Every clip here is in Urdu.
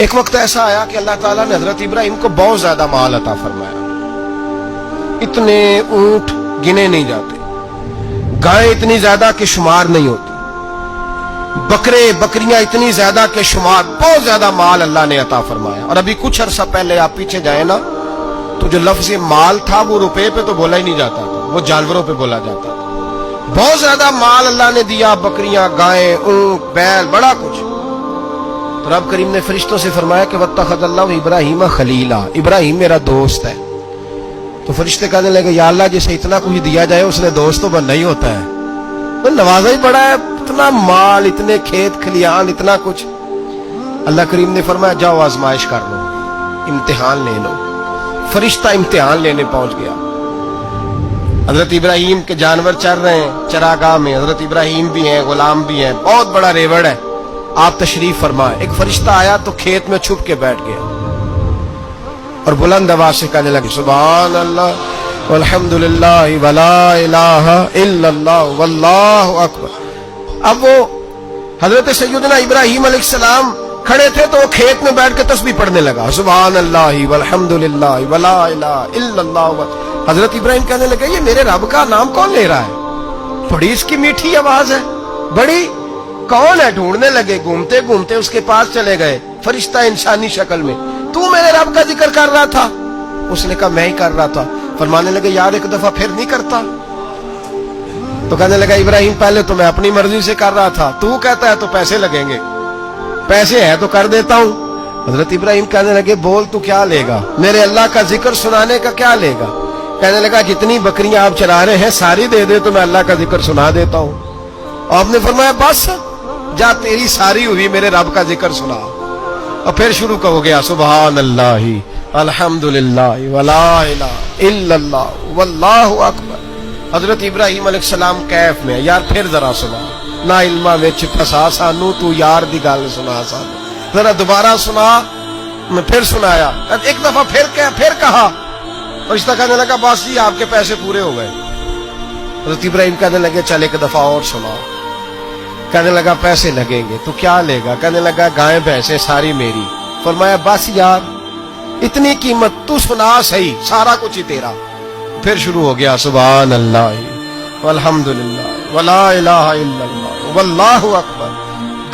ایک وقت ایسا آیا کہ اللہ تعالیٰ نے حضرت ابراہیم کو بہت زیادہ مال عطا فرمایا. اتنے اونٹ گنے نہیں جاتے، گائیں اتنی زیادہ کہ شمار نہیں ہوتی، بکرے بکریاں اتنی زیادہ کہ شمار، بہت زیادہ مال اللہ نے عطا فرمایا. اور ابھی کچھ عرصہ پہلے آپ پیچھے جائیں نا تو جو لفظ مال تھا وہ روپے پہ تو بولا ہی نہیں جاتا تھا، وہ جانوروں پہ بولا جاتا تھا. بہت زیادہ مال اللہ نے دیا، بکریاں، گائیں، اونٹ، بیل، بڑا کچھ. تو رب کریم نے فرشتوں سے فرمایا کہ واتخذ اللہ ابراہیم خلیلا، ابراہیم میرا دوست ہے. تو فرشتے کہنے لگے یا اللہ جسے اتنا کچھ دیا جائے اس نے دوست تو بننا ہی ہوتا ہے، تو نوازا ہی پڑا ہے، اتنا مال، اتنے کھیت کھلیان، اتنا کچھ. اللہ کریم نے فرمایا جاؤ آزمائش کر لو، امتحان لے لو. فرشتہ امتحان لینے پہنچ گیا. حضرت ابراہیم کے جانور چر رہے ہیں چراگاہ میں، حضرت ابراہیم بھی ہیں، غلام بھی ہیں، بہت بڑا ریوڑ ہے. آپ تشریف فرمائے. ایک فرشتہ آیا تو کھیت میں چھپ کے بیٹھ گیا اور بلند آواز سے کہنے لگے سبحان اللہ والحمد للہ ولا الہ الا اللہ واللہ اکبر. اب وہ حضرت سیدنا ابراہیم علیہ السلام کھڑے تھے تو وہ کھیت میں بیٹھ کے تسبیح پڑھنے لگا سبحان اللہ والحمد للہ ولا الہ الا اللہ. حضرت ابراہیم کہنے لگے یہ میرے رب کا نام کون لے رہا ہے؟ بڑی اس کی میٹھی آواز ہے، بڑی، کون ہے؟ ڈھونڈنے لگے، گھومتے گھومتے اس کے پاس چلے گئے. فرشتہ انسانی شکل میں، تو میرے رب کا ذکر کر رہا تھا؟ اس نے کہا میں ہی کر رہا تھا. فرمانے لگے یار ایک دفعہ پھر نہیں کرتا؟ تو کہنے لگا ابراہیم پہلے تو میں اپنی مرضی سے کر رہا تھا، تو کہتا ہے تو پیسے لگیں گے، پیسے ہے تو کر دیتا ہوں. حضرت ابراہیم کہنے لگے بول تو کیا لے گا؟ میرے اللہ کا ذکر سنانے کا کیا لے گا؟ کہنے لگا جتنی بکریاں آپ چرا رہے ہیں ساری دے دے تو میں اللہ کا ذکر سنا دیتا ہوں. آپ نے فرمایا بس جا تیری ساری ہوئی، میرے رب کا ذکر سنا. اور پھر شروع ہو گیا سبحان اللہ الحمد للہ ولا الہ الا اللہ واللہ اکبر. حضرت ابراہیم علیہ السلام کیف میں یار پھر ذرا سنا، نا علما وچ پھسا سانو، تو یار دی گل سنا سانو، ذرا دوبارہ سنا. میں پھر سنایا، ایک دفعہ پھر کہا. فرشتہ کہنے لگا بس جی آپ کے پیسے پورے ہو گئے. حضرت ابراہیم کہنے لگے چل ایک دفعہ اور سناؤ. کہنے لگا پیسے لگیں گے. تو کیا لے گا؟ کہنے لگا گائیں بھینسیں ساری میری. فرمایا بس یار اتنی قیمت، تو سنا صحیح، سارا کچھ ہی تیرا. پھر شروع ہو گیا سبحان اللہ والحمد للہ ولا الہ الا اللہ واللہ اکبر.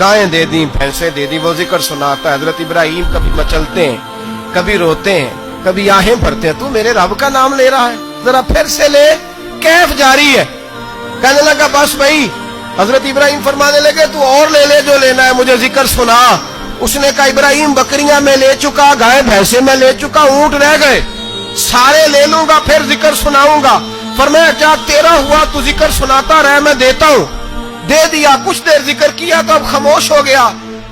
گائیں دے دیں، بھینسیں دے دیں، وہ ذکر سناتا ہے. حضرت ابراہیم کبھی مچلتے ہیں، کبھی روتے ہیں، کبھی آہیں بھرتے ہیں. تو میرے رب کا نام لے رہا ہے، ذرا پھر سے لے. کیف جاری ہے. کہنے لگا بس بھائی. حضرت ابراہیم فرمانے لگے تو اور لے لے جو لینا ہے، مجھے ذکر سنا. اس نے کہا ابراہیم بکریاں میں لے چکا، گائے بھینسیں میں لے چکا، اونٹ رہ گئے، سارے لے لوں گا پھر ذکر سناؤں گا. فرمایا کیا تیرا ہوا، تو ذکر سناتا رہ، میں دیتا ہوں. دے دیا. کچھ دیر ذکر کیا تو اب خاموش ہو گیا.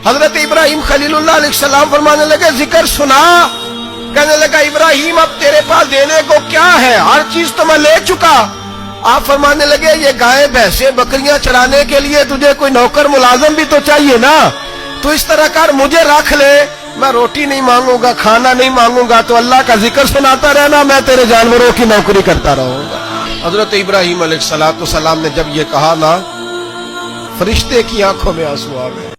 حضرت ابراہیم خلیل اللہ علیہ السلام فرمانے لگے ذکر سنا. کہنے لگا ابراہیم اب تیرے پاس دینے کو کیا ہے، ہر چیز تو میں لے چکا. آپ فرمانے لگے یہ گائے بھینسیں بکریاں چرانے کے لیے تجھے کوئی نوکر ملازم بھی تو چاہیے نا. تو اس طرح کر مجھے رکھ لے، میں روٹی نہیں مانگوں گا، کھانا نہیں مانگوں گا، تو اللہ کا ذکر سناتا رہنا، میں تیرے جانوروں کی نوکری کرتا رہوں گا. حضرت ابراہیم علیہ السلام نے جب یہ کہا نا، فرشتے کی آنکھوں میں آنسو آ گئے.